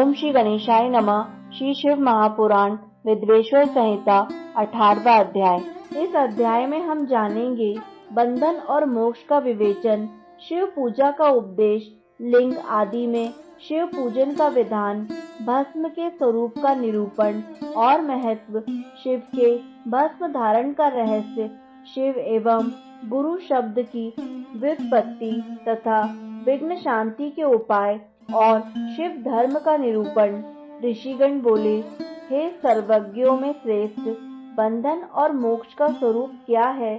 ओम श्री गणेशाय नमः। श्री शिव महापुराण विद्वेश्वर संहिता 18वां अध्याय। इस अध्याय में हम जानेंगे बंधन और मोक्ष का विवेचन, शिव पूजा का उपदेश, लिंग आदि में शिव पूजन का विधान, भस्म के स्वरूप का निरूपण और महत्व, शिव के भस्म धारण का रहस्य, शिव एवं गुरु शब्द की व्युत्पत्ति तथा विघ्न शांति के उपाय और शिव धर्म का निरूपण। ऋषिगण बोले, हे सर्वज्ञों में श्रेष्ठ, बंधन और मोक्ष का स्वरूप क्या है,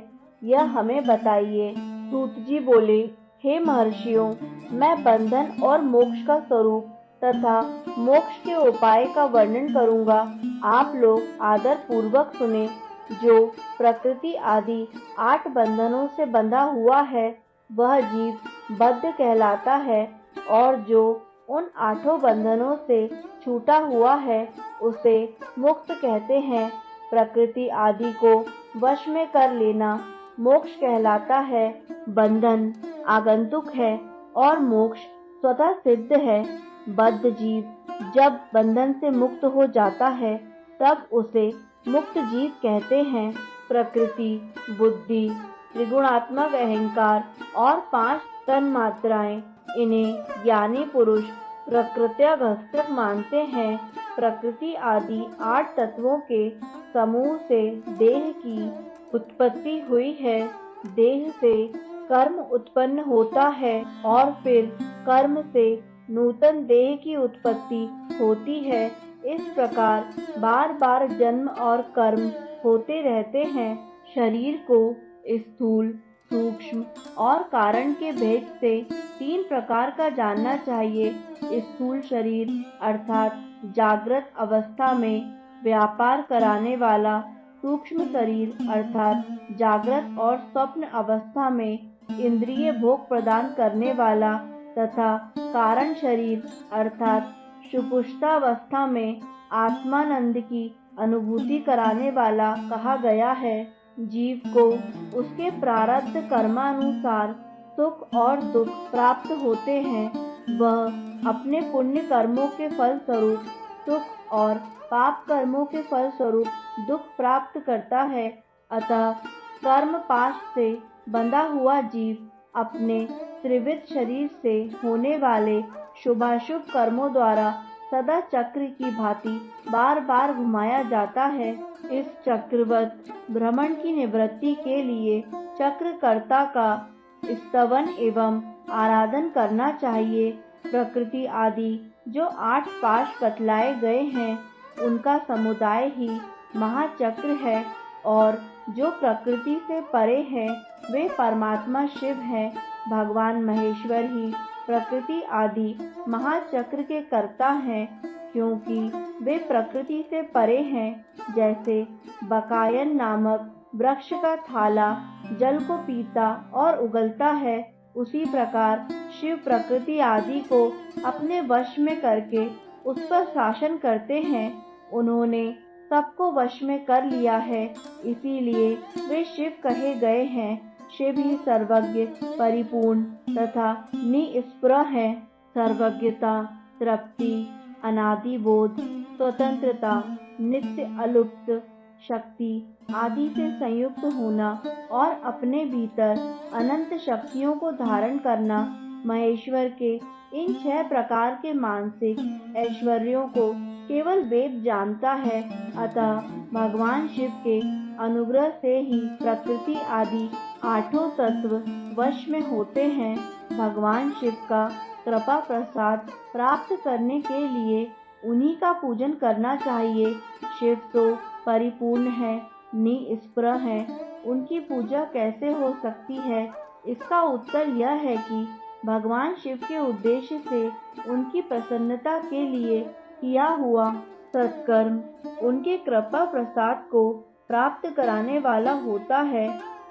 यह हमें बताइए। सूत जी बोले, हे महर्षियों, मैं बंधन और मोक्ष का स्वरूप तथा मोक्ष के उपाय का वर्णन करूंगा। आप लोग आदर पूर्वक सुने। जो प्रकृति आदि 8 बंधनों से बंधा हुआ है वह जीव बद्ध कहलाता है, और जो उन 8 बंधनों से छूटा हुआ है उसे मुक्त कहते हैं। प्रकृति आदि को वश में कर लेना मोक्ष कहलाता है। बंधन आगंतुक है और मोक्ष स्वतः सिद्ध है। बद्ध जीव जब बंधन से मुक्त हो जाता है तब उसे मुक्त जीव कहते हैं। प्रकृति, बुद्धि, त्रिगुणात्मक अहंकार और 5 तन्मात्राएं, इन्हें ज्ञानी पुरुष प्रकृत्यागस्त्रक मानते हैं। प्रकृति आदि 8 तत्वों के समूह से देह की उत्पत्ति हुई है। देह से कर्म उत्पन्न होता है और फिर कर्म से नूतन देह की उत्पत्ति होती है। इस प्रकार बार बार जन्म और कर्म होते रहते हैं। शरीर को स्थूल, सूक्ष्म और कारण के भेद से 3 प्रकार का जानना चाहिए। स्थूल शरीर अर्थात जागृत अवस्था में व्यापार कराने वाला, सूक्ष्म शरीर अर्थात जागृत और स्वप्न अवस्था में इंद्रिय भोग प्रदान करने वाला, तथा कारण शरीर अर्थात सुषुप्तावस्था में आत्मानंद की अनुभूति कराने वाला कहा गया है। जीव को उसके प्रारब्ध कर्मानुसार सुख और दुख प्राप्त होते हैं। वह अपने पुण्य कर्मों के फल स्वरूप सुख और पाप कर्मों के फल स्वरूप दुख प्राप्त करता है। अतः कर्म पाश से बंधा हुआ जीव अपने त्रिविध शरीर से होने वाले शुभाशुभ कर्मों द्वारा सदा चक्र की भांति बार बार घुमाया जाता है। इस चक्रवत भ्रमण की निवृत्ति के लिए चक्रकर्ता का स्तवन एवं आराधन करना चाहिए। प्रकृति आदि जो 8 पाश बतलाए गए हैं उनका समुदाय ही महाचक्र है, और जो प्रकृति से परे हैं वे परमात्मा शिव हैं। भगवान महेश्वर ही प्रकृति आदि महाचक्र के कर्ता हैं, क्योंकि वे प्रकृति से परे हैं। जैसे बकायन नामक वृक्ष का थाला जल को पीता और उगलता है, उसी प्रकार शिव प्रकृति आदि को अपने वश में करके उस पर शासन करते हैं। उन्होंने सबको वश में कर लिया है, इसीलिए वे शिव कहे गए हैं। शिव ही सर्वज्ञ, परिपूर्ण तथा निस्पृह है। सर्वज्ञता, तृप्ति, अनादि बोध, स्वतंत्रता, नित्य अलुप्त शक्ति आदि से संयुक्त होना और अपने भीतर अनंत शक्तियों को धारण करना, महेश्वर के इन 6 प्रकार के मानसिक ऐश्वर्यों को केवल वेद जानता है। अतः भगवान शिव के अनुग्रह से ही प्रकृति आदि 8 तत्व वश में होते हैं। भगवान शिव का कृपा प्रसाद प्राप्त करने के लिए उन्हीं का पूजन करना चाहिए। शिव तो परिपूर्ण है, निस्पृह है, उनकी पूजा कैसे हो सकती है? इसका उत्तर यह है कि भगवान शिव के उद्देश्य से उनकी प्रसन्नता के लिए किया हुआ सत्कर्म उनके कृपा प्रसाद को प्राप्त कराने वाला होता है।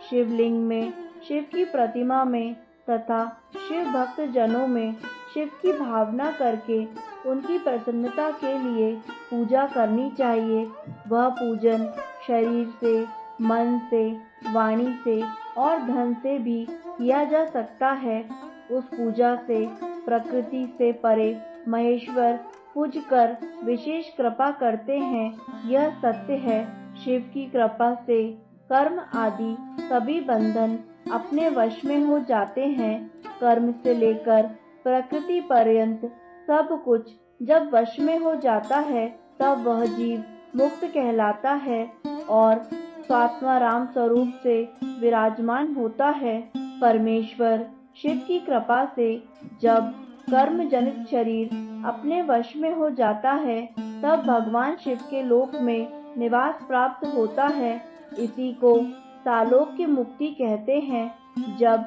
शिवलिंग में, शिव की प्रतिमा में तथा शिव भक्त जनों में शिव की भावना करके उनकी प्रसन्नता के लिए पूजा करनी चाहिए। वह पूजन शरीर से, मन से, वाणी से और धन से भी किया जा सकता है। उस पूजा से प्रकृति से परे महेश्वर पूज कर विशेष कृपा करते हैं। यह सत्य है, शिव की कृपा से कर्म आदि सभी बंधन अपने वश में हो जाते हैं। कर्म से लेकर प्रकृति पर्यंत सब कुछ जब वश में हो जाता है, तब वह जीव मुक्त कहलाता है और स्वात्माराम स्वरूप से विराजमान होता है। परमेश्वर शिव की कृपा से जब कर्म जनित शरीर अपने वश में हो जाता है, तब भगवान शिव के लोक में निवास प्राप्त होता है। इसी को सालोक्य मुक्ति कहते हैं। जब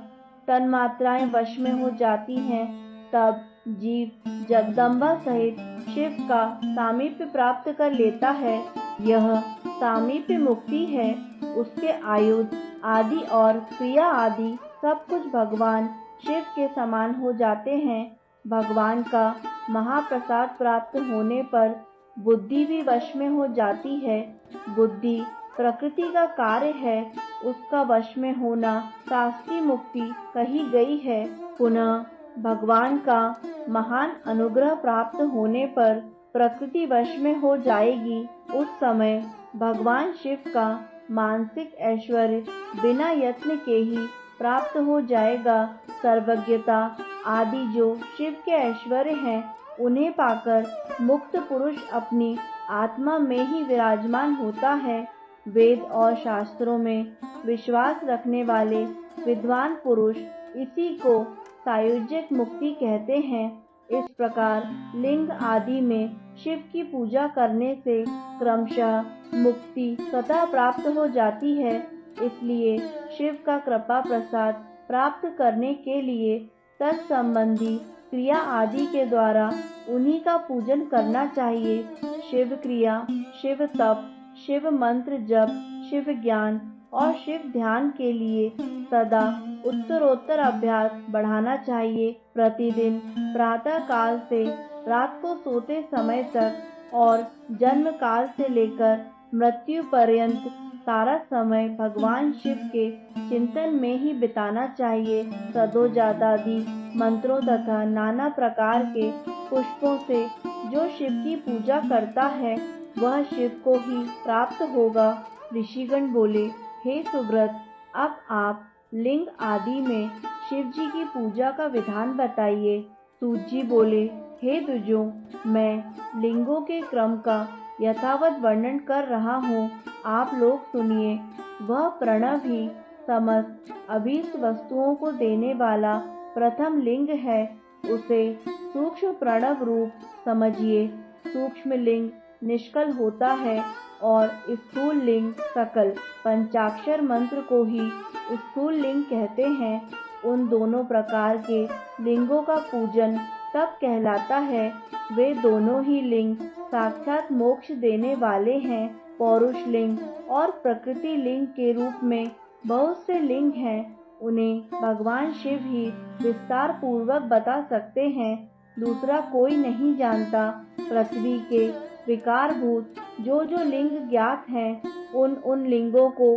तन्मात्राएं वश में हो जाती हैं, तब जीव जगदम्बा सहित शिव का सामीप्य प्राप्त कर लेता है। यह सामीप्य मुक्ति है। उसके आयुध आदि और क्रिया आदि सब कुछ भगवान शिव के समान हो जाते हैं। भगवान का महाप्रसाद प्राप्त होने पर बुद्धि भी वश में हो जाती है। बुद्धि प्रकृति का कार्य है, उसका वश में होना शास्त्रीय मुक्ति कही गई है। पुनः भगवान का महान अनुग्रह प्राप्त होने पर प्रकृति वश में हो जाएगी। उस समय भगवान शिव का मानसिक ऐश्वर्य बिना यत्न के ही प्राप्त हो जाएगा। सर्वज्ञता आदि जो शिव के ऐश्वर्य हैं, उन्हें पाकर मुक्त पुरुष अपनी आत्मा में ही विराजमान होता है। वेद और शास्त्रों में विश्वास रखने वाले विद्वान पुरुष इसी को सायुज्यक मुक्ति कहते हैं। इस प्रकार लिंग आदि में शिव की पूजा करने से क्रमशः मुक्ति स्वतः प्राप्त हो जाती है। इसलिए शिव का कृपा प्रसाद प्राप्त करने के लिए तत्संबंधी क्रिया आदि के द्वारा उन्हीं का पूजन करना चाहिए। शिव क्रिया, शिव तप, शिव मंत्र जप, शिव ज्ञान और शिव ध्यान के लिए सदा उत्तरोत्तर अभ्यास बढ़ाना चाहिए। प्रतिदिन प्रातः काल से रात को सोते समय तक और जन्म काल से लेकर मृत्यु पर्यंत सारा समय भगवान शिव के चिंतन में ही बिताना चाहिए। सदोजातादि मंत्रों तथा नाना प्रकार के पुष्पों से जो शिव की पूजा करता है, वह शिव को ही प्राप्त होगा। ऋषिगण बोले, हे सुव्रत, अब आप लिंग आदि में शिव जी की पूजा का विधान बताइए। सूत जी बोले, हे द्विजों, मैं लिंगों के क्रम का यथावत वर्णन कर रहा हूँ, आप लोग सुनिए। वह प्रणव ही समस्त अभीष्ट वस्तुओं को देने वाला प्रथम लिंग है। उसे सूक्ष्म प्रणव रूप समझिए। सूक्ष्म लिंग निष्कल होता है और स्थूल लिंग सकल। पंचाक्षर मंत्र को ही स्थूल लिंग कहते हैं। उन दोनों प्रकार के लिंगों का पूजन तब कहलाता है। वे दोनों ही लिंग साक्षात मोक्ष देने वाले हैं। पौरुष लिंग और प्रकृति लिंग के रूप में बहुत से लिंग हैं। उन्हें भगवान शिव ही विस्तार पूर्वक बता सकते हैं, दूसरा कोई नहीं जानता। पृथ्वी के विकारभूत जो जो लिंग ज्ञात हैं, उन लिंगों को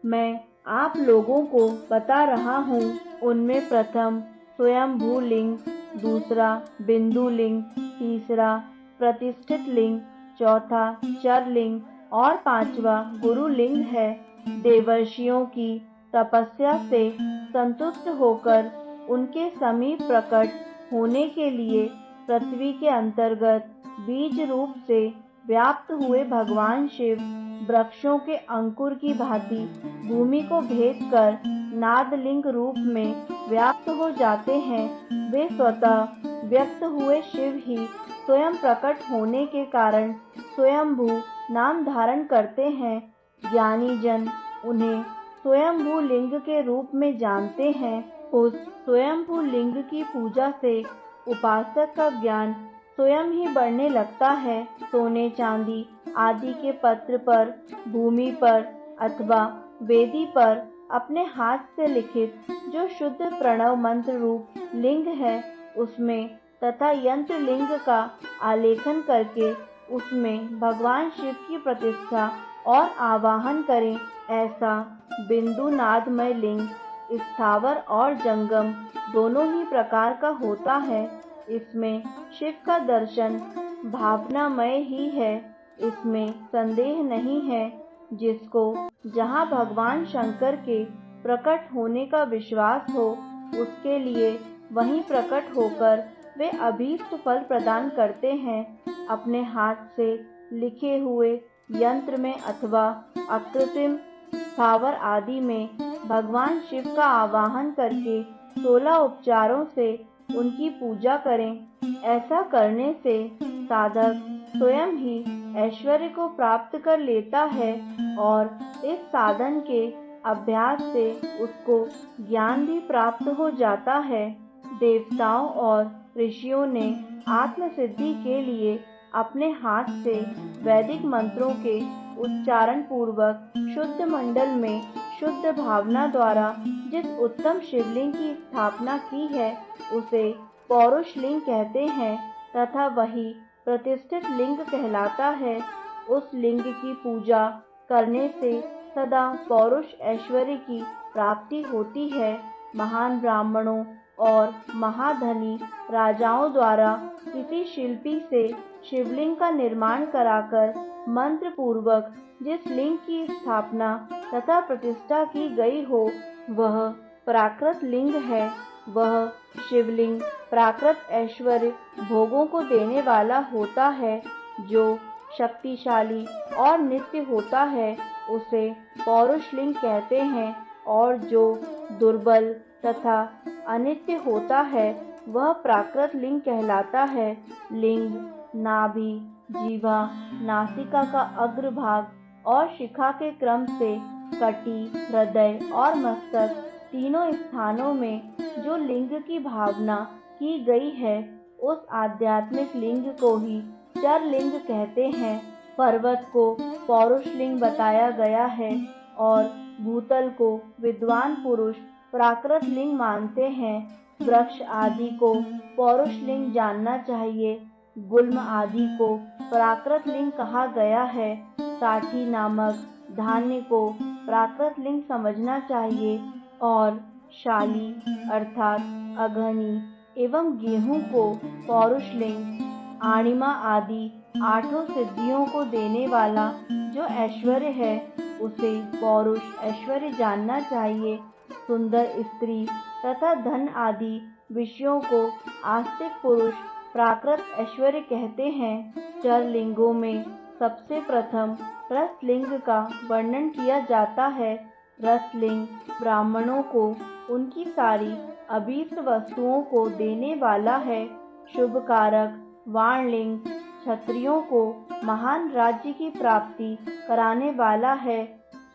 मैं आप लोगों को बता रहा हूँ। उनमें प्रथम स्वयंभू लिंग, दूसरा बिंदु लिंग, तीसरा प्रतिष्ठित लिंग, चौथा चर लिंग और पांचवा गुरु लिंग है। देवर्षियों की तपस्या से संतुष्ट होकर उनके समीप प्रकट होने के लिए पृथ्वी के अंतर्गत बीज रूप से व्याप्त हुए भगवान शिव वृक्षों के अंकुर की भांति भूमि को भेद कर नादलिंग रूप में व्याप्त हो जाते हैं। वे स्वतः व्यक्त हुए शिव ही स्वयं प्रकट होने के कारण स्वयंभू नाम धारण करते हैं। ज्ञानी जन उन्हें स्वयंभू लिंग के रूप में जानते हैं। उस स्वयंभू लिंग की पूजा से उपासक का ज्ञान स्वयं ही बढ़ने लगता है। सोने चांदी आदि के पत्र पर, भूमि पर अथवा वेदी पर अपने हाथ से लिखित जो शुद्ध प्रणव मंत्र रूप लिंग है, उसमें तथा यंत्र लिंग का आलेखन करके उसमें भगवान शिव की प्रतिष्ठा और आवाहन करें। ऐसा बिंदु नादमय लिंग स्थावर और जंगम दोनों ही प्रकार का होता है। इसमें शिव का दर्शन भावनामय ही है, इसमें संदेह नहीं है। जिसको जहाँ भगवान शंकर के प्रकट होने का विश्वास हो, उसके लिए वहीं प्रकट होकर वे अभीष्ट फल प्रदान करते हैं। अपने हाथ से लिखे हुए यंत्र में अथवा अकृत्रिम स्थावर आदि में भगवान शिव का आवाहन करके 16 उपचारों से उनकी पूजा करें। ऐसा करने से साधक स्वयं ही ऐश्वर्य को प्राप्त कर लेता है और इस साधन के अभ्यास से उसको ज्ञान भी प्राप्त हो जाता है। देवताओं और ऋषियों ने आत्मसिद्धि के लिए अपने हाथ से वैदिक मंत्रों के उच्चारण पूर्वक शुद्ध मंडल में शुद्ध भावना द्वारा जिस उत्तम शिवलिंग की स्थापना की है, उसे पौरुष लिंग कहते हैं तथा वही प्रतिष्ठित लिंग कहलाता है। उस लिंग की पूजा करने से सदा पौरुष ऐश्वर्य की प्राप्ति होती है। महान ब्राह्मणों और महाधनी राजाओं द्वारा किसी शिल्पी से शिवलिंग का निर्माण कराकर मंत्र पूर्वक जिस लिंग की स्थापना तथा प्रतिष्ठा की गई हो, वह प्राकृत लिंग है। वह शिवलिंग प्राकृत ऐश्वर्य भोगों को देने वाला होता है। जो शक्तिशाली और नित्य होता है, उसे पौरुष लिंग कहते हैं, और जो दुर्बल तथा अनित्य होता है, वह प्राकृत लिंग कहलाता है। लिंग नाभि, जीवा, नासिका का अग्रभाग और शिखा के क्रम से कटी, हृदय और मस्तक तीनों स्थानों में जो लिंग की भावना की गई है, उस आध्यात्मिक लिंग को ही चर लिंग कहते हैं। पर्वत को पौरुष लिंग बताया गया है और भूतल को विद्वान पुरुष प्राकृत लिंग मानते हैं। वृक्ष आदि को पौरुष लिंग जानना चाहिए। गुल्म आदि को प्राकृत लिंग कहा गया है। साठी नामक धान्य को प्राकृत लिंग समझना चाहिए और शाली अर्थात अघनी एवं गेहूं को पौरुष लिंग। आणिमा आदि 8 सिद्धियों को देने वाला जो ऐश्वर्य है, उसे पौरुष ऐश्वर्य जानना चाहिए। सुंदर स्त्री तथा धन आदि विषयों को आस्तिक पुरुष प्राकृत ऐश्वर्य कहते हैं। चर लिंगों में सबसे प्रथम रसलिंग का वर्णन किया जाता है। रसलिंग ब्राह्मणों को उनकी सारी अभीष्ट वस्तुओं को देने वाला है। शुभ कारक वाणलिंग क्षत्रियों को महान राज्य की प्राप्ति कराने वाला है।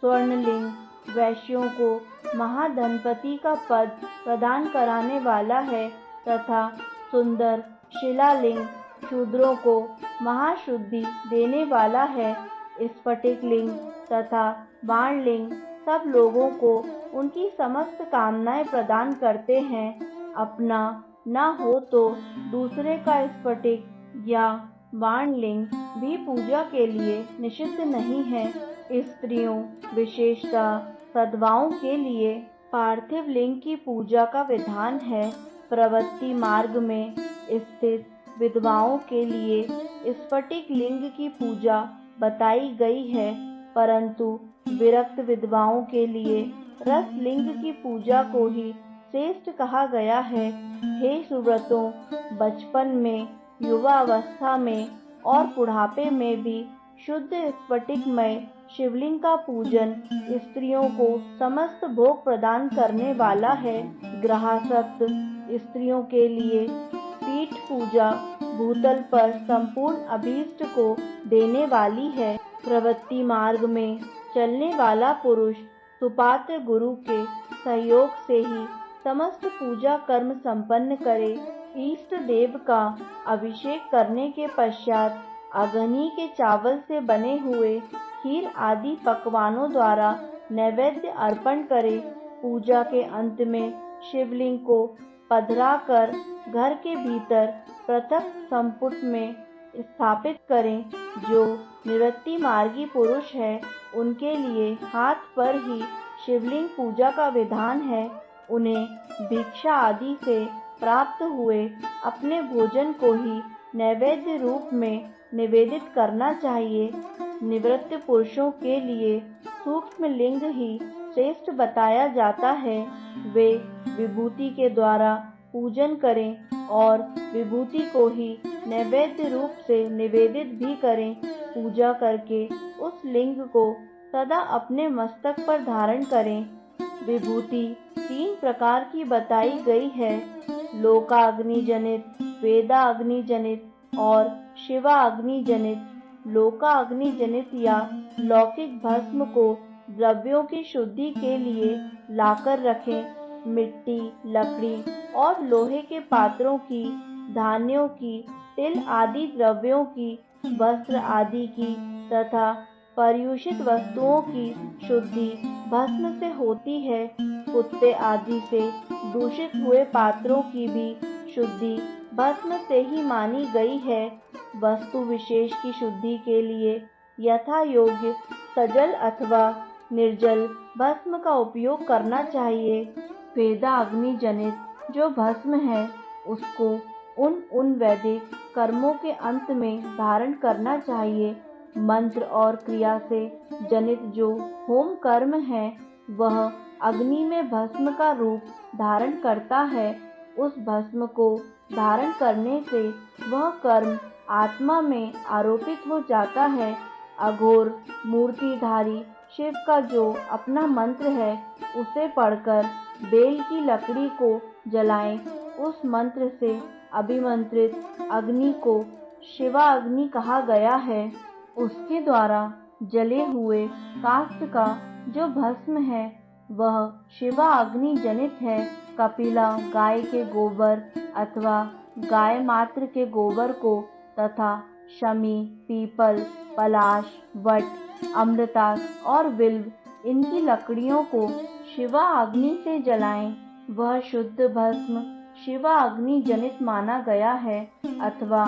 स्वर्णलिंग वैश्यों को महाधनपति का पद प्रदान कराने वाला है तथा सुंदर शिलालिंग शूद्रों को महाशुद्धि देने वाला है। स्फटिक लिंग तथा बाणलिंग सब लोगों को उनकी समस्त कामनाएं प्रदान करते हैं। अपना न हो तो दूसरे का स्फटिक या बाणलिंग भी पूजा के लिए निषिद्ध नहीं है। स्त्रियों विशेषतः सद्भावों के लिए पार्थिव लिंग की पूजा का विधान है। प्रवृत्ति मार्ग में स्थित विधवाओं के लिए स्फटिक लिंग की पूजा बताई गई है, परंतु विरक्त विधवाओं के लिए रस लिंग की पूजा को ही श्रेष्ठ कहा गया है। हे सुव्रतों, बचपन में, युवावस्था में और बुढ़ापे में भी शुद्ध स्फटिकमय शिवलिंग का पूजन स्त्रियों को समस्त भोग प्रदान करने वाला है। ग्रहासक्त स्त्रियों के लिए पीठ पूजा भूतल पर संपूर्ण अभीष्ट को देने वाली है। प्रवृत्ति मार्ग में चलने वाला पुरुष सुपात्र गुरु के सहयोग से ही समस्त पूजा कर्म संपन्न करे। इष्ट देव का अभिषेक करने के पश्चात अग्नि के चावल से बने हुए खीर आदि पकवानों द्वारा नैवेद्य अर्पण करे। पूजा के अंत में शिवलिंग को पधरा कर घर के भीतर पृथक संपुट में स्थापित करें। जो निवृत्ति मार्गी पुरुष है, उनके लिए हाथ पर ही शिवलिंग पूजा का विधान है। उन्हें भिक्षा आदि से प्राप्त हुए अपने भोजन को ही नैवेद्य रूप में निवेदित करना चाहिए। निवृत्त पुरुषों के लिए सूक्ष्म लिंग ही श्रेष्ठ बताया जाता है। वे विभूति के द्वारा पूजन करें और विभूति को ही नैवेद्य रूप से निवेदित भी करें। पूजा करके उस लिंग को सदा अपने मस्तक पर धारण करें। विभूति 3 प्रकार की बताई गई है, लोकाग्नि जनित, वेदाग्नि जनित और शिवाग्नि जनित। लोकाग्नि जनित या लौकिक भस्म को द्रव्यों की शुद्धि के लिए लाकर रखें। मिट्टी, लकड़ी और लोहे के पात्रों की, धान्यों की, तिल आदि द्रव्यों की, वस्त्र आदि की तथा पर्युषित वस्तुओं की शुद्धि भस्म से होती है। कुत्ते आदि से दूषित हुए पात्रों की भी शुद्धि भस्म से ही मानी गई है। वस्तु विशेष की शुद्धि के लिए यथा योग्य सजल अथवा निर्जल भस्म का उपयोग करना चाहिए। वेदाग्नि जनित जो भस्म है उसको उन वैदिक कर्मों के अंत में धारण करना चाहिए। मंत्र और क्रिया से जनित जो होम कर्म है वह अग्नि में भस्म का रूप धारण करता है। उस भस्म को धारण करने से वह कर्म आत्मा में आरोपित हो जाता है। अघोर मूर्तिधारी शिव का जो अपना मंत्र है उसे पढ़कर बेल की लकड़ी को जलाएं। उस मंत्र से अभिमंत्रित अग्नि को शिवाग्नि कहा गया है। उसके द्वारा जले हुए काष्ठ का जो भस्म है वह शिवाग्नि जनित है। कपिला गाय के गोबर अथवा गाय मात्र के गोबर को तथा शमी, पीपल, पलाश, वट, अमृतास और बिल्व इनकी लकड़ियों को शिवाग्नि से जलाएं। वह शुद्ध भस्म शिवाग्नि जनित माना गया है। अथवा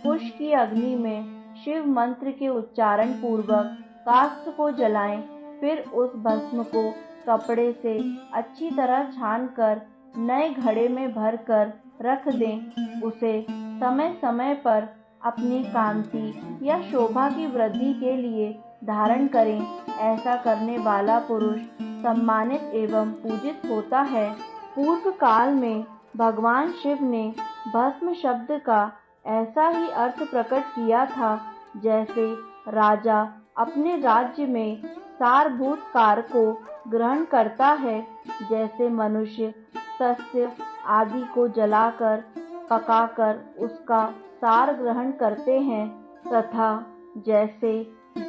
कुश की अग्नि में शिव मंत्र के उच्चारण पूर्वक काष्ठ को जलाएं। फिर उस भस्म को कपड़े से अच्छी तरह छानकर नए घड़े में भरकर रख दें। उसे समय समय पर अपनी कांति या शोभा की वृद्धि के लिए धारण करें। ऐसा करने वाला पुरुष सम्मानित एवं पूजित होता है। पूर्व काल में भगवान शिव ने भस्म शब्द का ऐसा ही अर्थ प्रकट किया था जैसे राजा अपने राज्य में सारभूत कार को ग्रहण करता है। जैसे मनुष्य सस्य आदि को जलाकर पकाकर उसका सार ग्रहण करते हैं तथा जैसे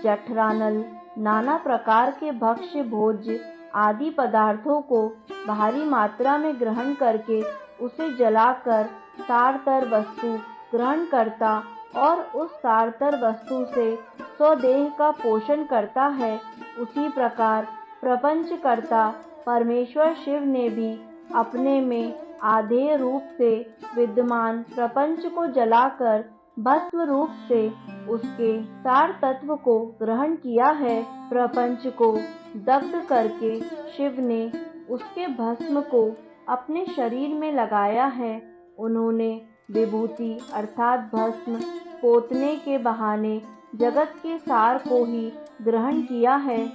जठरानल नाना प्रकार के भक्ष्य भोज्य आदि पदार्थों को भारी मात्रा में ग्रहण करके उसे जलाकर सारतर वस्तु ग्रहण करता और उस सारतर वस्तु से स्वदेह का पोषण करता है, उसी प्रकार प्रपंचकर्ता परमेश्वर शिव ने भी अपने में आधेय रूप से विद्यमान प्रपंच को जलाकर भस्म रूप से उसके सार तत्व को ग्रहण किया है। प्रपंच को दग्ध करके शिव ने उसके भस्म को अपने शरीर में लगाया है। उन्होंने विभूति अर्थात भस्म पोतने के बहाने जगत के सार को ही ग्रहण किया है।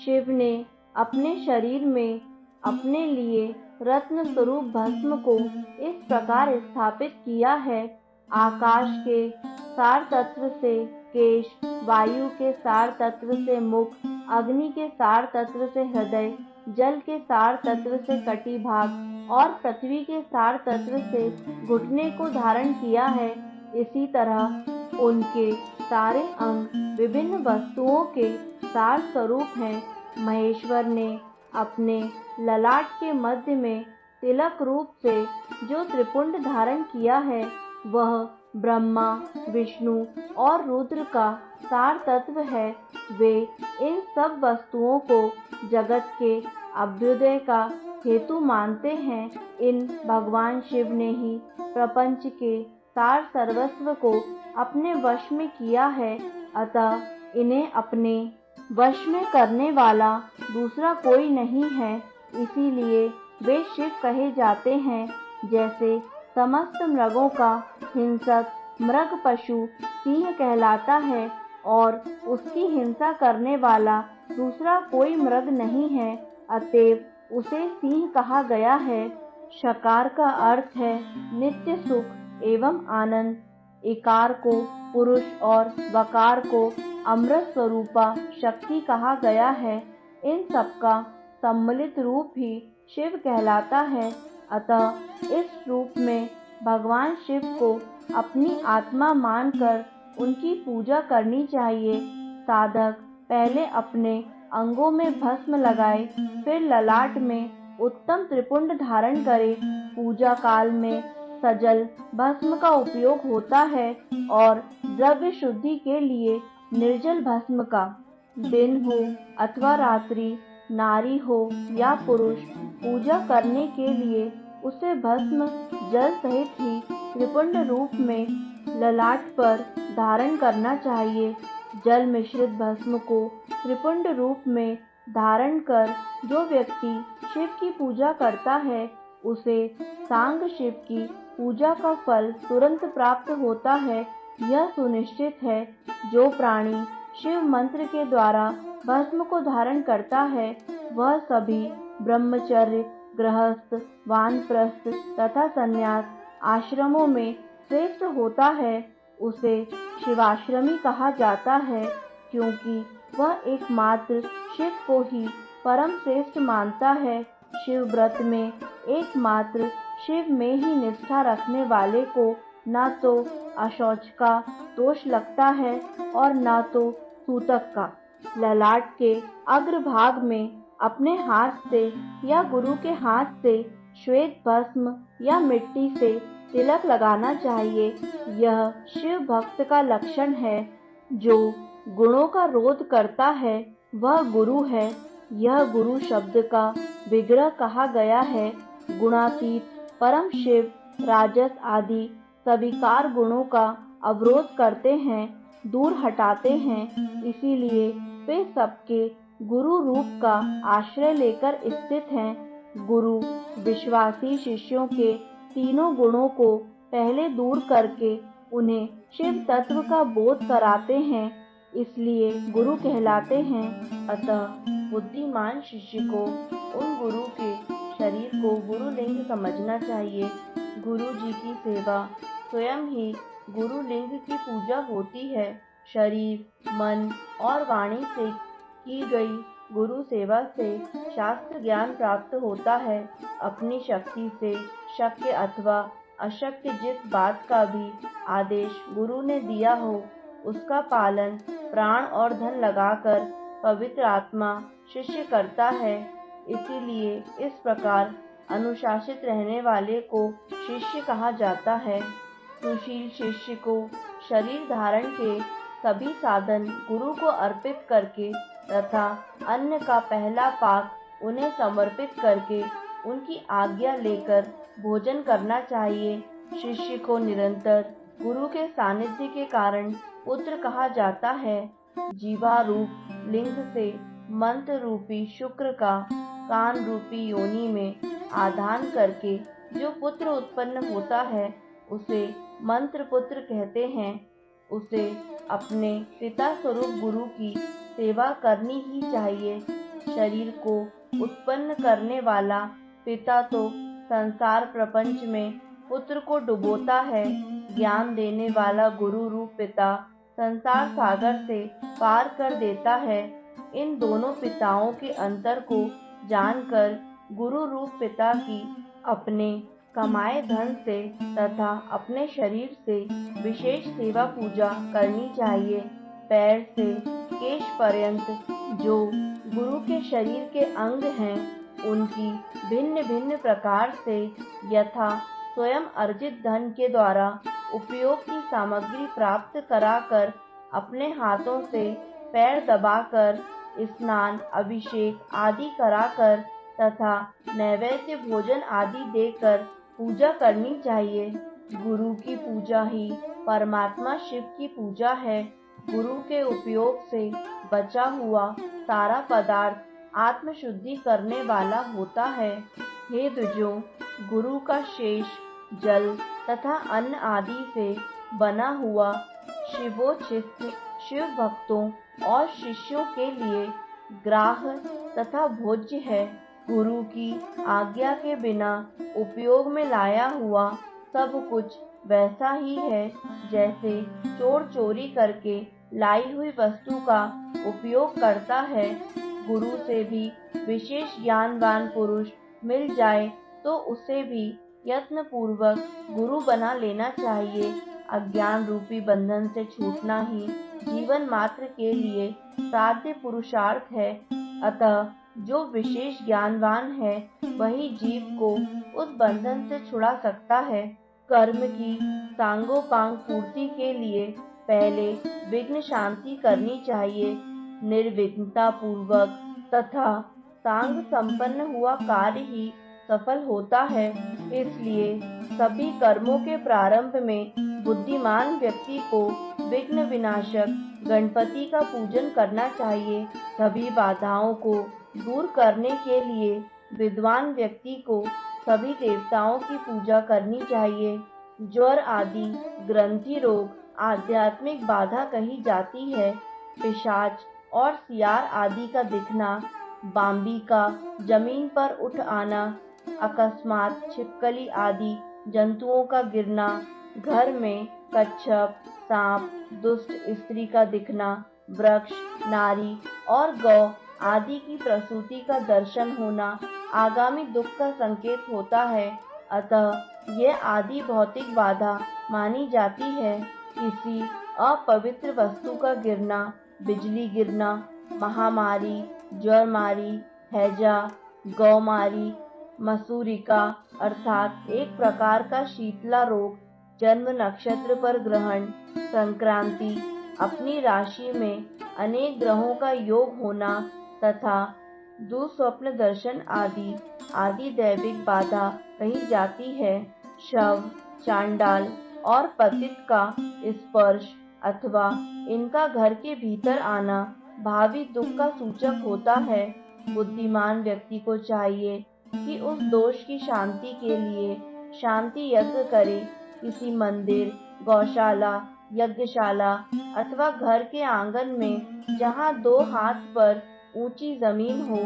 शिव ने अपने शरीर में अपने लिए रत्न स्वरूप भस्म को इस प्रकार स्थापित किया है। आकाश के सार तत्व से केश, वायु के सार तत्व से मुख, अग्नि के सार तत्व से हृदय, जल के सार तत्व से कटिभाग और पृथ्वी के सार तत्व से घुटने को धारण किया है। इसी तरह उनके सारे अंग विभिन्न वस्तुओं के सार स्वरूप हैं। महेश्वर ने अपने ललाट के मध्य में तिलक रूप से जो त्रिपुंड धारण किया है वह ब्रह्मा, विष्णु और रुद्र का सार तत्व है। वे इन सब वस्तुओं को जगत के अभ्युदय का हेतु मानते हैं। इन भगवान शिव ने ही प्रपंच के सार सर्वस्व को अपने वश में किया है, अतः इन्हें अपने वश में करने वाला दूसरा कोई नहीं है, इसीलिए वे शिव कहे जाते हैं। जैसे समस्त मृगों का हिंसक मृग पशु सिंह कहलाता है और उसकी हिंसा करने वाला दूसरा कोई मृग नहीं है, अतएव उसे सिंह कहा गया है। शकार का अर्थ है नित्य सुख एवं आनंद। इकार को पुरुष और वकार को अमृत स्वरूपा शक्ति कहा गया है। इन सबका सम्मिलित रूप ही शिव कहलाता है। अतः इस रूप में भगवान शिव को अपनी आत्मा मानकर उनकी पूजा करनी चाहिए। साधक पहले अपने अंगों में भस्म लगाए, फिर ललाट में उत्तम त्रिपुंड धारण करे। पूजा काल में सजल भस्म का उपयोग होता है और द्रव्य शुद्धि के लिए निर्जल भस्म का। दिन हो अथवा रात्रि, नारी हो या पुरुष, पूजा करने के लिए उसे भस्म जल सहित ही त्रिपुंड रूप में ललाट पर धारण करना चाहिए। जल मिश्रित भस्म को त्रिपुंड रूप में धारण कर जो व्यक्ति शिव की पूजा करता है, उसे सांग शिव की पूजा का फल तुरंत प्राप्त होता है। यह सुनिश्चित है, जो प्राणी शिव मंत्र के द्वारा भस्म को धारण करता है, वह सभी ब्रह्मचर्य, गृहस्थ, वानप्रस्थ तथा संन्यास आश्रमों में श्रेष्ठ होता है। उसे शिवाश्रमी कहा जाता है, क्योंकि वह एकमात्र शिव को ही परम श्रेष्ठ मानता है। शिव व्रत में एकमात्र शिव में ही निष्ठा रखने वाले को न तो अशौच का दोष लगता है और न तो सूतक का। ललाट के अग्रभाग में अपने हाथ से या गुरु के हाथ से श्वेत भस्म या मिट्टी से तिलक लगाना चाहिए। यह शिव भक्त का लक्षण है। जो गुणों का रोध करता है वह गुरु है। यह गुरु शब्द का विग्रह कहा गया है। गुणातीत परम शिव राजस आदि सविकार गुणों का अवरोध करते हैं, दूर हटाते हैं। इसीलिए वे सबके गुरु रूप का आश्रय लेकर स्थित हैं। गुरु विश्वासी शिष्यों के तीनों गुणों को पहले दूर करके उन्हें शिव तत्व का बोध कराते हैं, इसलिए गुरु कहलाते हैं। अतः बुद्धिमान शिष्य को उन गुरु के शरीर को गुरुलिंग समझना चाहिए। गुरु जी की सेवा स्वयं ही गुरुलिंग की पूजा होती है। शरीर, मन और वाणी से की गई गुरु सेवा से शास्त्र ज्ञान प्राप्त होता है। अपनी शक्ति से शक्य अथवा अशक्य जिस बात का भी आदेश गुरु ने दिया हो, उसका पालन प्राण और धन लगाकर पवित्र आत्मा शिष्य करता है। इसीलिए इस प्रकार अनुशासित रहने वाले को शिष्य कहा जाता है। सुशील शिष्य को शरीर धारण के सभी साधन गुरु को अर्पित करके तथा अन्न का पहला पाक उन्हें समर्पित करके उनकी आज्ञा लेकर भोजन करना चाहिए। शिष्य को निरंतर गुरु के सानिध्य के कारण पुत्र कहा जाता है। जीवा रूप लिंग से मंत्र रूपी शुक्र का कान रूपी योनि में आधान करके जो पुत्र उत्पन्न होता है, उसे मंत्र पुत्र कहते हैं। उसे अपने पिता स्वरूप गुरु की सेवा करनी ही चाहिए। शरीर को उत्पन्न करने वाला पिता तो संसार प्रपंच में पुत्र को डुबोता है। ज्ञान देने वाला गुरु रूप पिता संसार सागर से पार कर देता है। इन दोनों पिताओं के अंतर को जानकर गुरु रूप पिता की अपने कमाए धन से तथा अपने शरीर से विशेष सेवा पूजा करनी चाहिए। पैर से केश पर्यंत जो गुरु के शरीर के अंग हैं, उनकी भिन्न भिन्न प्रकार से यथा स्वयं अर्जित धन के द्वारा उपयोग की सामग्री प्राप्त कराकर अपने हाथों से पैर दबाकर स्नान, अभिषेक आदि कराकर तथा नैवेद्य भोजन आदि देकर पूजा करनी चाहिए। गुरु की पूजा ही परमात्मा शिव की पूजा है। गुरु के उपयोग से बचा हुआ सारा पदार्थ आत्म शुद्धि करने वाला होता है। हे द्विजों, गुरु का शेष जल तथा अन्न आदि से बना हुआ शिवोचित शिव भक्तों और शिष्यों के लिए ग्राह्य तथा भोज्य है। गुरु की आज्ञा के बिना उपयोग में लाया हुआ सब कुछ वैसा ही है जैसे चोर चोरी करके लाई हुई वस्तु का उपयोग करता है। गुरु से भी विशेष ज्ञानवान पुरुष मिल जाए तो उसे भी यत्न पूर्वक गुरु बना लेना चाहिए। अज्ञान रूपी बंधन से छूटना ही जीवन मात्र के लिए साध्य पुरुषार्थ है। अतः जो विशेष ज्ञानवान है वही जीव को उस बंधन से छुड़ा सकता है। कर्म की सांगोपांग पूर्ति के लिए पहले विघ्न शांति करनी चाहिए। निर्विघ्नता पूर्वक तथा सांग संपन्न हुआ कार्य ही सफल होता है। इसलिए सभी कर्मों के प्रारंभ में बुद्धिमान व्यक्ति को विघ्न विनाशक गणपति का पूजन करना चाहिए। सभी बाधाओं को दूर करने के लिए विद्वान व्यक्ति को सभी देवताओं की पूजा करनी चाहिए। ज्वर आदि ग्रंथि रोग आध्यात्मिक बाधा कही जाती है। पिशाच और सियार आदि का दिखना, बाम्बी का जमीन पर उठ आना, अकस्मात छिपकली आदि जंतुओं का गिरना, घर में कच्छप, सांप, दुष्ट स्त्री का दिखना, वृक्ष, नारी और गौ आदि की प्रसूति का दर्शन होना आगामी दुख का संकेत होता है। अतः ये आदि भौतिक बाधा मानी जाती है। किसी अपवित्र वस्तु का गिरना, बिजली गिरना, महामारी, ज्वरमारी, हैजा, गौमारी, मसूरिका अर्थात एक प्रकार का शीतला रोग, जन्म नक्षत्र पर ग्रहण, संक्रांति, अपनी राशि में अनेक ग्रहों का योग होना तथा दुस्वप्न दर्शन आदि दैविक बाधा कही जाती है। शव, चांडाल और पतित का स्पर्श अथवा इनका घर के भीतर आना भावी दुख का सूचक होता है। बुद्धिमान व्यक्ति को चाहिए कि उस दोष की शांति के लिए शांति यज्ञ करे। किसी मंदिर, गौशाला, यज्ञशाला अथवा घर के आंगन में जहाँ 2 हाथ पर ऊंची जमीन हो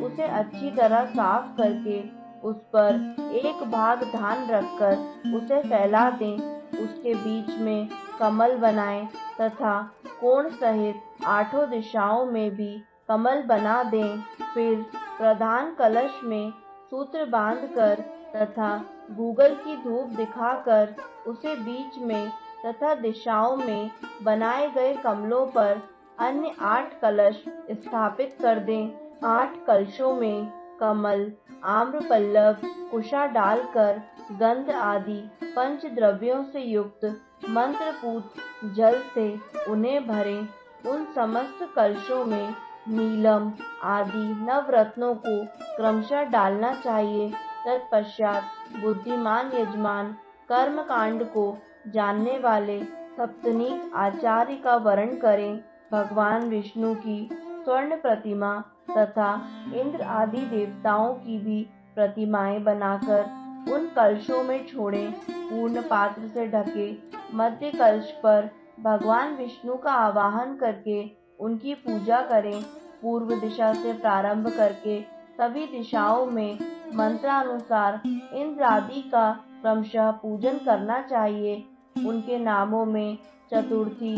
उसे अच्छी तरह साफ करके उस पर एक भाग धान रखकर उसे फैला दें। उसके बीच में कमल बनाएं तथा कोण सहित 8 दिशाओं में भी कमल बना दें। फिर प्रधान कलश में सूत्र बांधकर तथा गूगल की धूप दिखाकर उसे बीच में तथा दिशाओं में बनाए गए कमलों पर अन्य 8 कलश स्थापित कर दें। 8 कलशों में कमल, आम्रपल्लव, कुशा डालकर गंध आदि पंच द्रव्यों से युक्त मंत्रपूत जल से उन्हें भरें। उन समस्त कलशों में नीलम आदि नवरत्नों को क्रमशः डालना चाहिए। तत्पश्चात बुद्धिमान यजमान कर्म कांड को जानने वाले सप्तनिक आचार्य का वर्ण करें। भगवान विष्णु की स्वर्ण प्रतिमा तथा इंद्र आदि देवताओं की भी प्रतिमाएं बनाकर उन कलशों में छोड़ें। पूर्ण पात्र से ढके मध्य कलश पर भगवान विष्णु का आवाहन करके उनकी पूजा करें। पूर्व दिशा से प्रारंभ करके सभी दिशाओं में मंत्रानुसार इंद्र आदि का क्रमशः पूजन करना चाहिए। उनके नामों में चतुर्थी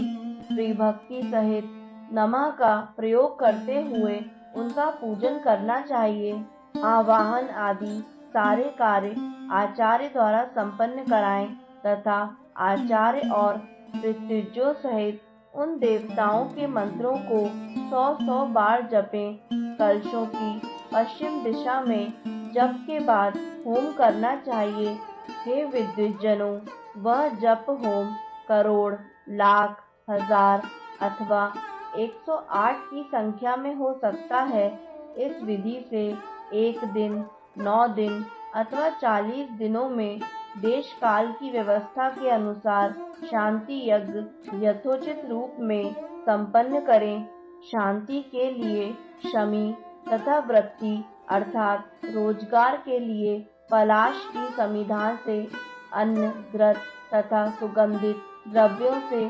त्रिभक्ति सहित नमः का प्रयोग करते हुए उनका पूजन करना चाहिए। आवाहन आदि सारे कार्य आचार्य द्वारा संपन्न कराएं तथा आचार्य और ऋत्विजों सहित उन देवताओं के मंत्रों को 100 बार जपें। कलशों की पश्चिम दिशा में जप के बाद होम करना चाहिए। हे विद्वज्जनों, वह जप होम करोड़, लाख, हजार अथवा 108 की संख्या में हो सकता है। इस विधि से 1 दिन, 9 दिन अथवा 40 दिनों में देश काल की व्यवस्था के अनुसार शांति यज्ञ यथोचित रूप में संपन्न करें। शांति के लिए शमी तथा वृत्ति अर्थात रोजगार के लिए पलाश की समिधा से अन्न, घृत तथा सुगंधित द्रव्यों से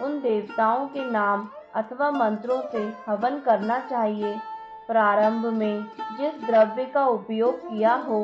उन देवताओं के नाम अथवा मंत्रों से हवन करना चाहिए। प्रारंभ में जिस द्रव्य का उपयोग किया हो,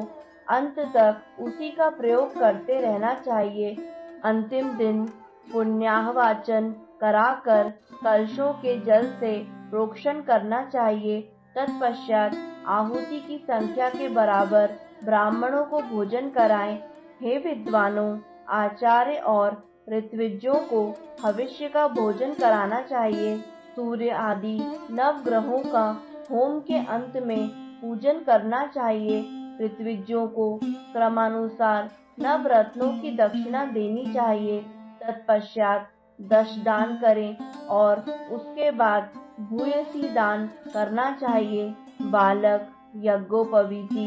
अंत तक उसी का प्रयोग करते रहना चाहिए। अंतिम दिन पुण्याहवाचन कराकर कलशों के जल से प्रोक्षण करना चाहिए। तत्पश्चात आहुति की संख्या के बराबर ब्राह्मणों को भोजन कराएं। हे विद्वानों, आचार्य और ऋत्विजों को भविष्य का भोजन कराना चाहिए। सूर्य आदि नवग्रहों का होम के अंत में पूजन करना चाहिए। ऋत्विजों को क्रमानुसार नवरत्नों की दक्षिणा देनी चाहिए। तत्पश्चात दशदान करें और उसके बाद भूयसी दान करना चाहिए। बालक, यज्ञोपवीति,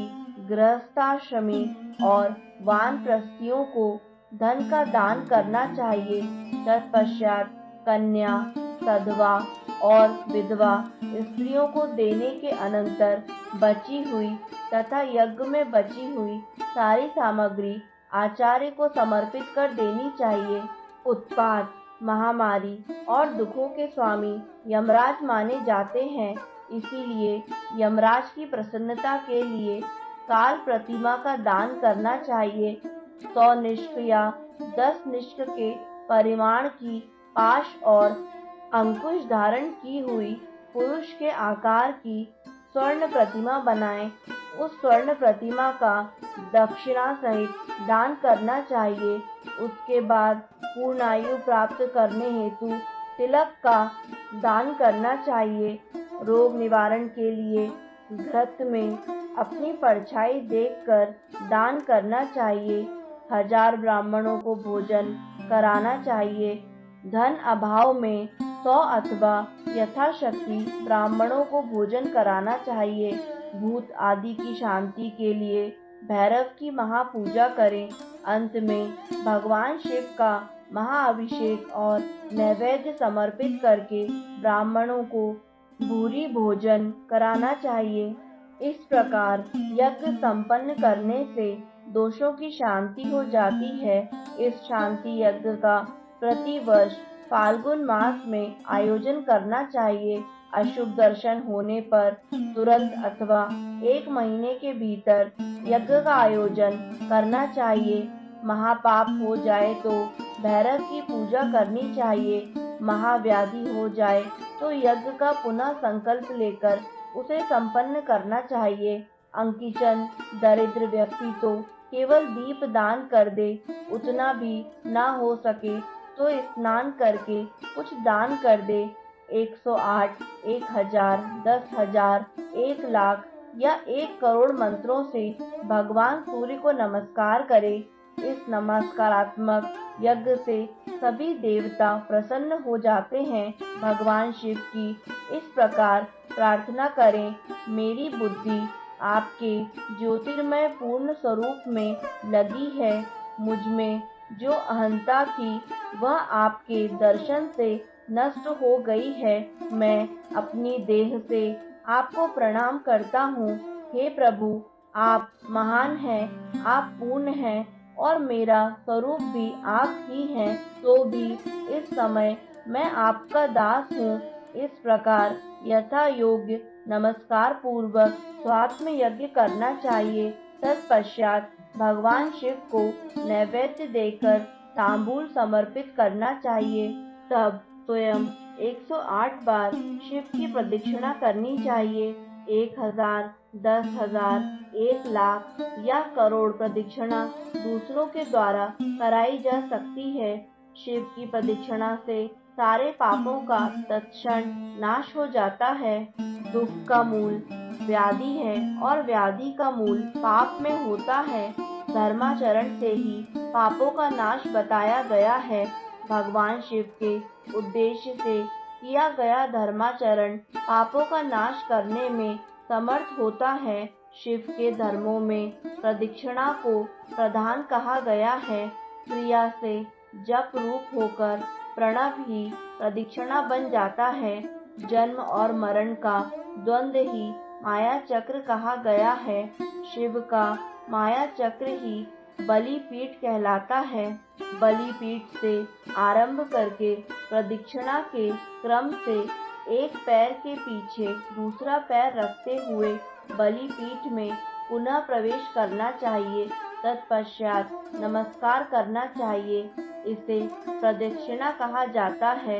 गृहस्थाश्रमी और वानप्रस्थियों को धन का दान करना चाहिए। तत्पश्चात कन्या, सधवा और विधवा स्त्रियों को देने के अनंतर बची हुई तथा यज्ञ में बची हुई सारी सामग्री आचार्य को समर्पित कर देनी चाहिए। उत्पात, महामारी और दुखों के स्वामी यमराज माने जाते हैं, इसीलिए यमराज की प्रसन्नता के लिए काल प्रतिमा का दान करना चाहिए। 100 निष्क या 10 निष्क के परिमाण की पाश और अंकुश धारण की हुई पुरुष के आकार की स्वर्ण प्रतिमा बनाएं। उस स्वर्ण प्रतिमा का दक्षिणा सहित दान करना चाहिए। उसके बाद पूर्णायु प्राप्त करने हेतु तिलक का दान करना चाहिए। रोग निवारण के लिए घृत में अपनी परछाई देखकर दान करना चाहिए। 1000 ब्राह्मणों को भोजन कराना चाहिए। धन अभाव में 100 अथवा यथाशक्ति ब्राह्मणों को भोजन कराना चाहिए। भूत आदि की शांति के लिए भैरव की महापूजा करें। अंत में भगवान शिव का महाअभिषेक और नैवेद्य समर्पित करके ब्राह्मणों को भूरी भोजन कराना चाहिए। इस प्रकार यज्ञ संपन्न करने से दोषों की शांति हो जाती है। इस शांति यज्ञ का प्रतिवर्ष फाल्गुन मास में आयोजन करना चाहिए। अशुभ दर्शन होने पर तुरंत अथवा 1 महीने के भीतर यज्ञ का आयोजन करना चाहिए। महापाप हो जाए तो भैरव की पूजा करनी चाहिए। महाव्याधि हो जाए तो यज्ञ का पुनः संकल्प लेकर उसे संपन्न करना चाहिए। अंकिचन दरिद्र व्यक्ति तो केवल दीप दान कर दे, उतना भी ना हो सके तो स्नान करके कुछ दान कर दे। 108, 1000, 10,000, 1 लाख या 1 करोड़ मंत्रों से भगवान सूर्य को नमस्कार करे। इस नमस्कारात्मक यज्ञ से सभी देवता प्रसन्न हो जाते हैं। भगवान शिव की इस प्रकार प्रार्थना करें, मेरी बुद्धि आपके ज्योतिर्मय पूर्ण स्वरूप में लगी है। मुझ में जो अहंता थी वह आपके दर्शन से नष्ट हो गई है। मैं अपनी देह से आपको प्रणाम करता हूँ। हे प्रभु, आप महान हैं, आप पूर्ण हैं और मेरा स्वरूप भी आप ही हैं। तो भी इस समय मैं आपका दास हूँ। इस प्रकार यथा योग्य नमस्कार पूर्वक स्वात्म यज्ञ करना चाहिए। तत्पश्चात भगवान शिव को नैवेद्य देकर तांबूल समर्पित करना चाहिए। तब स्वयं 108 बार शिव की प्रदक्षिणा करनी चाहिए। 1000, 10,000, 1 लाख या करोड़ प्रदक्षिणा दूसरों के द्वारा कराई जा सकती है। शिव की प्रदक्षिणा से सारे पापों का तत्क्षण नाश हो जाता है। दुख का मूल व्याधि है और व्याधि का मूल पाप में होता है। धर्माचरण से ही पापों का नाश बताया गया है। भगवान शिव के उद्देश्य से किया गया धर्माचरण पापों का नाश करने में समर्थ होता है। शिव के धर्मों में प्रदक्षिणा को प्रधान कहा गया है। क्रिया से जप रूप होकर प्रणव ही प्रदक्षिणा बन जाता है। जन्म और मरण का द्वंद्व ही माया चक्र कहा गया है। शिव का माया चक्र ही बलिपीठ कहलाता है। बलिपीठ से आरंभ करके प्रदक्षिणा के क्रम से एक पैर के पीछे दूसरा पैर रखते हुए बलिपीठ में पुनः प्रवेश करना चाहिए। तत्पश्चात नमस्कार करना चाहिए। इसे प्रदक्षिणा कहा जाता है।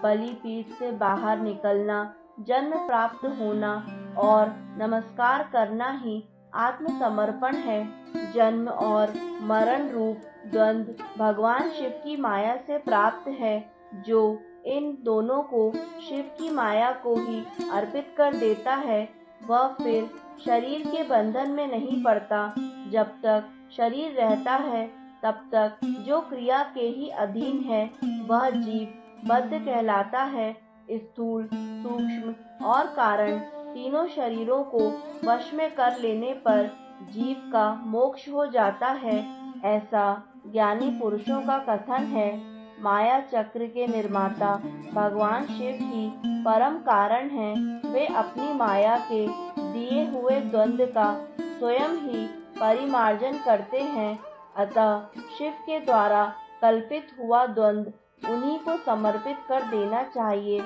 बलिपीठ से बाहर निकलना, जन्म प्राप्त होना और नमस्कार करना ही आत्मसमर्पण है। जन्म और मरण रूप द्वंद्व भगवान शिव की माया से प्राप्त है। जो इन दोनों को शिव की माया को ही अर्पित कर देता है, वह फिर शरीर के बंधन में नहीं पड़ता। जब तक शरीर रहता है, तब तक जो क्रिया के ही अधीन है, वह जीव बद्ध कहलाता है। स्थूल, सूक्ष्म और कारण तीनों शरीरों को वश में कर लेने पर जीव का मोक्ष हो जाता है, ऐसा ज्ञानी पुरुषों का कथन है। माया चक्र के निर्माता भगवान शिव ही परम कारण हैं। वे अपनी माया के दिए हुए द्वंद्व का स्वयं ही परिमार्जन करते हैं। अतः शिव के द्वारा कल्पित हुआ द्वंद्व उन्हीं को समर्पित कर देना चाहिए।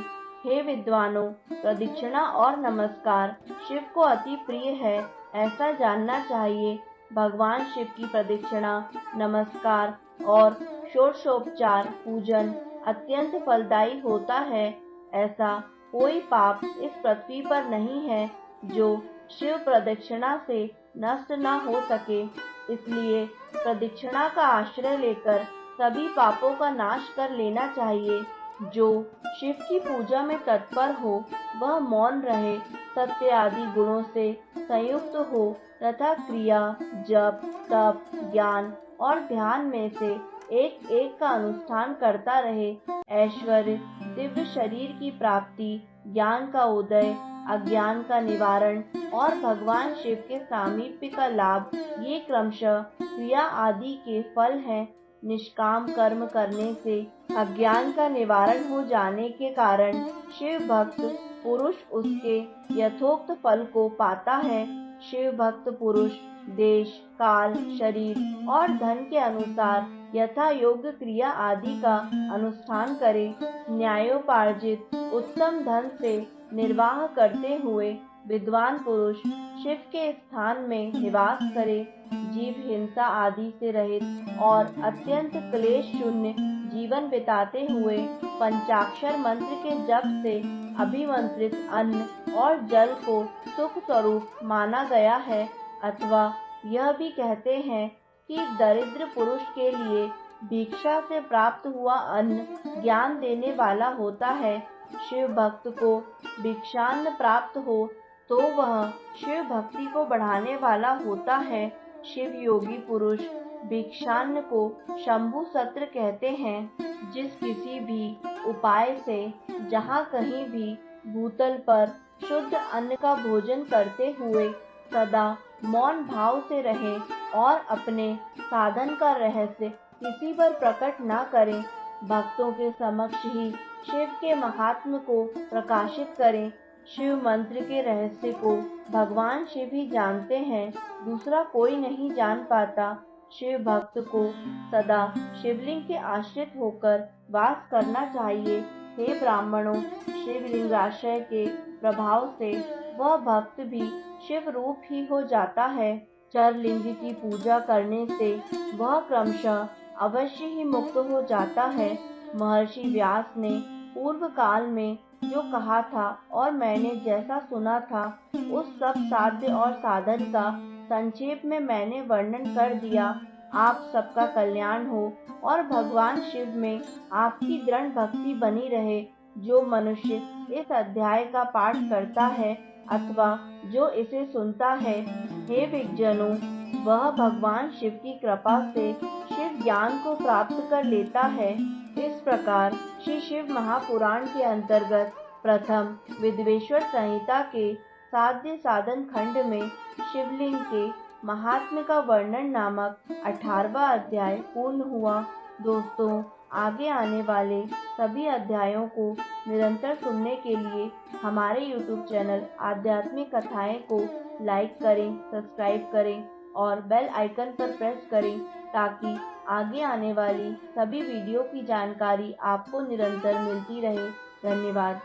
हे विद्वानों, प्रदक्षिणा और नमस्कार शिव को अति प्रिय है, ऐसा जानना चाहिए। भगवान शिव की प्रदक्षिणा, नमस्कार और षोडशोपचार पूजन अत्यंत फलदायी होता है। ऐसा कोई पाप इस पृथ्वी पर नहीं है जो शिव प्रदक्षिणा से नष्ट न हो सके। इसलिए प्रदक्षिणा का आश्रय लेकर सभी पापों का नाश कर लेना चाहिए। जो शिव की पूजा में तत्पर हो, वह मौन रहे, सत्य आदि गुणों से संयुक्त हो तथा क्रिया, जप, तप, ज्ञान और ध्यान में से एक एक का अनुष्ठान करता रहे। ऐश्वर्य, दिव्य शरीर की प्राप्ति, ज्ञान का उदय, अज्ञान का निवारण और भगवान शिव के सामीप्य का लाभ, ये क्रमशः क्रिया आदि के फल हैं। निष्काम कर्म करने से अज्ञान का निवारण हो जाने के कारण शिव भक्त पुरुष उसके यथोक्त फल को पाता है। शिव भक्त पुरुष देश, काल, शरीर और धन के अनुसार यथा योग्य क्रिया आदि का अनुष्ठान करे। न्यायोपार्जित उत्तम धन से निर्वाह करते हुए विद्वान पुरुष शिव के स्थान में निवास करे। जीव हिंसा आदि से रहित और अत्यंत क्लेश शून्य जीवन बिताते हुए पंचाक्षर मंत्र के जप से अभिमंत्रित अन्न और जल को सुख स्वरूप माना गया है। अथवा यह भी कहते हैं कि दरिद्र पुरुष के लिए भिक्षा से प्राप्त हुआ अन्न ज्ञान देने वाला होता है। शिव भक्त को भिक्षान्न प्राप्त हो तो वह शिव भक्ति को बढ़ाने वाला होता है। शिव योगी पुरुष भिक्षान्न को शंभु सत्र कहते हैं। जिस किसी भी उपाय से जहाँ कहीं भी भूतल पर शुद्ध अन्न का भोजन करते हुए सदा मौन भाव से रहें और अपने साधन का रहस्य किसी पर प्रकट न करें, भक्तों के समक्ष ही शिव के महात्म्य को प्रकाशित करें। शिव मंत्र के रहस्य को भगवान शिव ही जानते हैं, दूसरा कोई नहीं जान पाता। शिव भक्त को सदा शिवलिंग के आश्रित होकर वास करना चाहिए। हे ब्राह्मणों, शिवलिंगाश्रय के प्रभाव से वह भक्त भी शिव रूप ही हो जाता है। चरलिंग की पूजा करने से वह क्रमशः अवश्य ही मुक्त हो जाता है। महर्षि व्यास ने पूर्व काल में जो कहा था और मैंने जैसा सुना था, उस सब साध्य और साधन का संक्षेप में मैंने वर्णन कर दिया। आप सबका कल्याण हो और भगवान शिव में आपकी दृढ़ भक्ति बनी रहे। जो मनुष्य इस अध्याय का पाठ करता है अथवा जो इसे सुनता है, हे विज्ञजनों, वह भगवान शिव की कृपा से शिव ज्ञान को प्राप्त कर लेता है। इस प्रकार श्री शिव महापुराण के अंतर्गत प्रथम विद्वेश्वर संहिता के साध्य साधन खंड में शिवलिंग के महात्म्य का वर्णन नामक 18वां अध्याय पूर्ण हुआ। दोस्तों, आगे आने वाले सभी अध्यायों को निरंतर सुनने के लिए हमारे YouTube चैनल आध्यात्मिक कथाएं को लाइक करें, सब्सक्राइब करें और बेल आइकन पर प्रेस करें ताकि आगे आने वाली सभी वीडियो की जानकारी आपको निरंतर मिलती रहे। धन्यवाद।